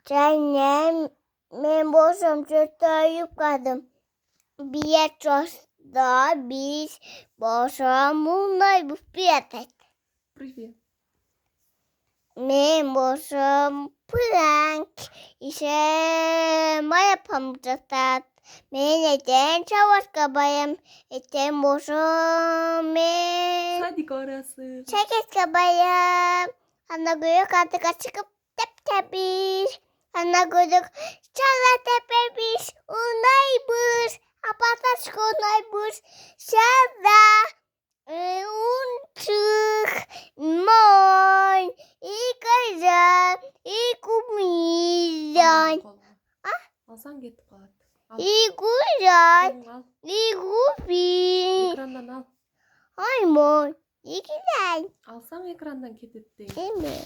Canım, ben boşum çocuklar yıkadım. Bir çosta biz boşum bunlar bu fiyatı. Привет. Ben boşum plank işe maya pamukçatat. Ben neden çavaş kabayım. Eten boşum ben. Sadik orası. Çeket kabayım. Ana göğü katıka çıkıp tep tepir. Ana göğü çala tepebir. Unay bır. Apataş konay bır. Şada. Unçık. Moy. İkazan. İkumidan. Alsan gitti kağıt. Al. İkuzan. Kolunu al. İkufi. Ekrandan al. Ay moy. İkizan. Alsam ekrandan ketip değil. Değil mi?